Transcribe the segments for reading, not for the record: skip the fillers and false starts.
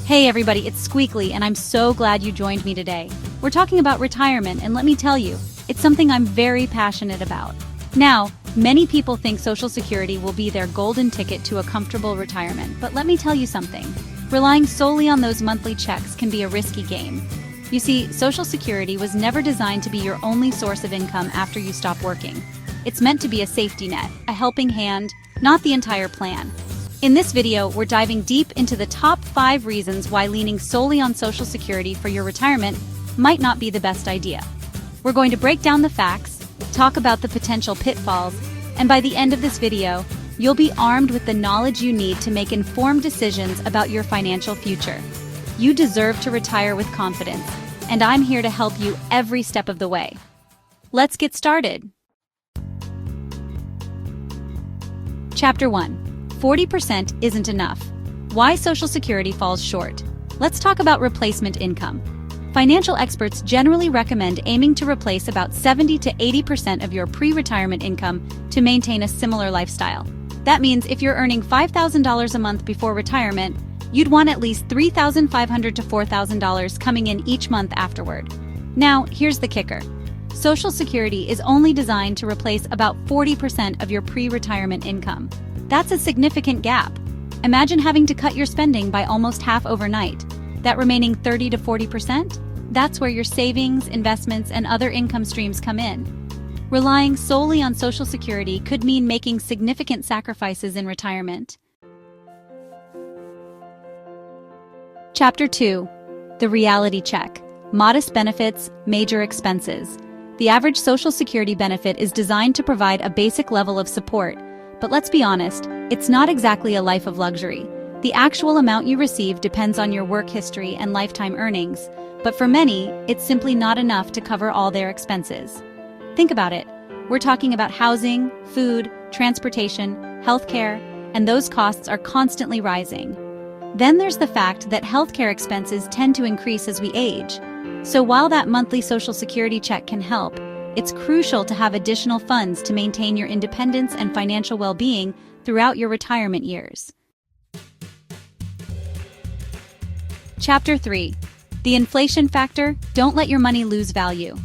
Hey everybody, it's Squeakly, and I'm so glad you joined me today. We're talking about retirement, and let me tell you, it's something I'm very passionate about. Now, many people think Social Security will be their golden ticket to a comfortable retirement, but let me tell you something. Relying solely on those monthly checks can be a risky game. You see, Social Security was never designed to be your only source of income after you stop working. It's meant to be a safety net, a helping hand, not the entire plan. In this video, we're diving deep into the top 5 reasons why leaning solely on Social Security for your retirement might not be the best idea. We're going to break down the facts, talk about the potential pitfalls, and by the end of this video, you'll be armed with the knowledge you need to make informed decisions about your financial future. You deserve to retire with confidence, and I'm here to help you every step of the way. Let's get started. Chapter 1. 40% isn't enough. Why Social Security falls short. Let's talk about replacement income. Financial experts generally recommend aiming to replace about 70 to 80% of your pre-retirement income to maintain a similar lifestyle. That means if you're earning $5,000 a month before retirement, you'd want at least $3,500 to $4,000 coming in each month afterward. Now, here's the kicker. Social Security is only designed to replace about 40% of your pre-retirement income. That's a significant gap. Imagine having to cut your spending by almost half overnight. That remaining 30 to 40%? That's where your savings, investments, and other income streams come in. Relying solely on Social Security could mean making significant sacrifices in retirement. Chapter 2. The reality check. Modest benefits, major expenses. The average Social Security benefit is designed to provide a basic level of support. But let's be honest, it's not exactly a life of luxury. The actual amount you receive depends on your work history and lifetime earnings, but for many, it's simply not enough to cover all their expenses. Think about it. We're talking about housing, food, transportation, healthcare, and those costs are constantly rising. Then there's the fact that healthcare expenses tend to increase as we age. So while that monthly Social Security check can help, it's crucial to have additional funds to maintain your independence and financial well-being throughout your retirement years. Chapter 3. The inflation factor. Don't let your money lose value.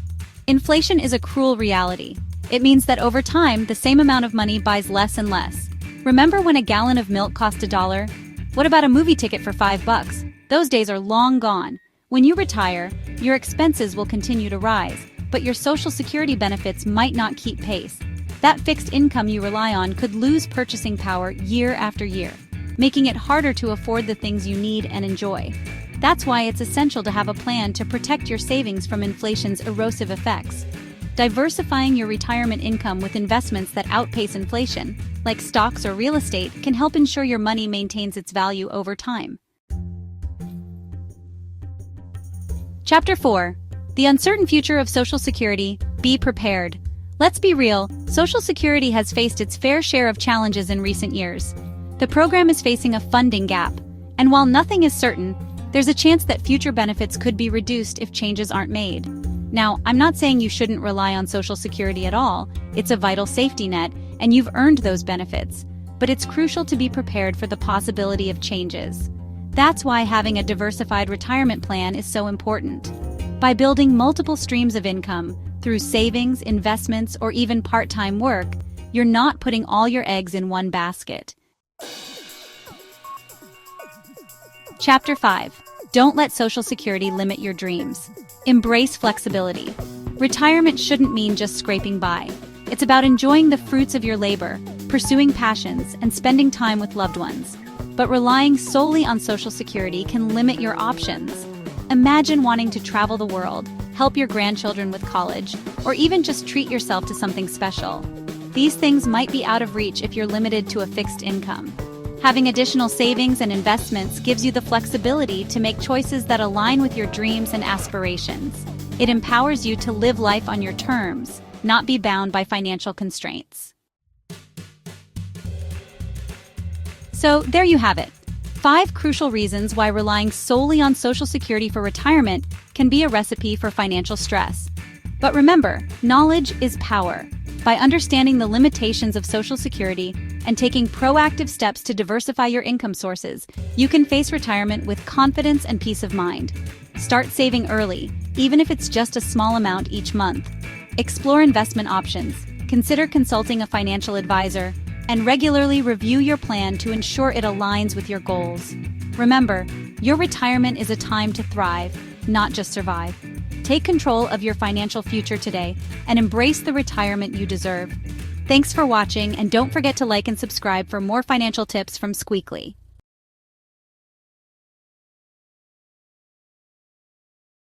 Inflation is a cruel reality. It means that over time, the same amount of money buys less and less. Remember when a gallon of milk cost $1? What about a movie ticket for $5? Those days are long gone. When you retire, your expenses will continue to rise, but your Social Security benefits might not keep pace. That fixed income you rely on could lose purchasing power year after year, making it harder to afford the things you need and enjoy. That's why it's essential to have a plan to protect your savings from inflation's erosive effects. Diversifying your retirement income with investments that outpace inflation, like stocks or real estate, can help ensure your money maintains its value over time. Chapter 4. The uncertain future of Social Security. Be prepared. Let's be real, Social Security has faced its fair share of challenges in recent years. The program is facing a funding gap, and while nothing is certain, there's a chance that future benefits could be reduced if changes aren't made. Now, I'm not saying you shouldn't rely on Social Security at all. It's a vital safety net, and you've earned those benefits. But it's crucial to be prepared for the possibility of changes. That's why having a diversified retirement plan is so important. By building multiple streams of income, through savings, investments, or even part-time work, you're not putting all your eggs in one basket. Chapter 5. Don't let Social Security limit your dreams. Embrace flexibility. Retirement shouldn't mean just scraping by. It's about enjoying the fruits of your labor, pursuing passions, and spending time with loved ones. But relying solely on Social Security can limit your options. Imagine wanting to travel the world, help your grandchildren with college, or even just treat yourself to something special. These things might be out of reach if you're limited to a fixed income. Having additional savings and investments gives you the flexibility to make choices that align with your dreams and aspirations. It empowers you to live life on your terms, not be bound by financial constraints. So there you have it. 5 crucial reasons why relying solely on Social Security for retirement can be a recipe for financial stress. But remember, knowledge is power. By understanding the limitations of Social Security, and taking proactive steps to diversify your income sources, you can face retirement with confidence and peace of mind. Start saving early, even if it's just a small amount each month. Explore investment options, consider consulting a financial advisor, and regularly review your plan to ensure it aligns with your goals. Remember, your retirement is a time to thrive, not just survive. Take control of your financial future today and embrace the retirement you deserve. Thanks for watching, and don't forget to like and subscribe for more financial tips from Squeakly.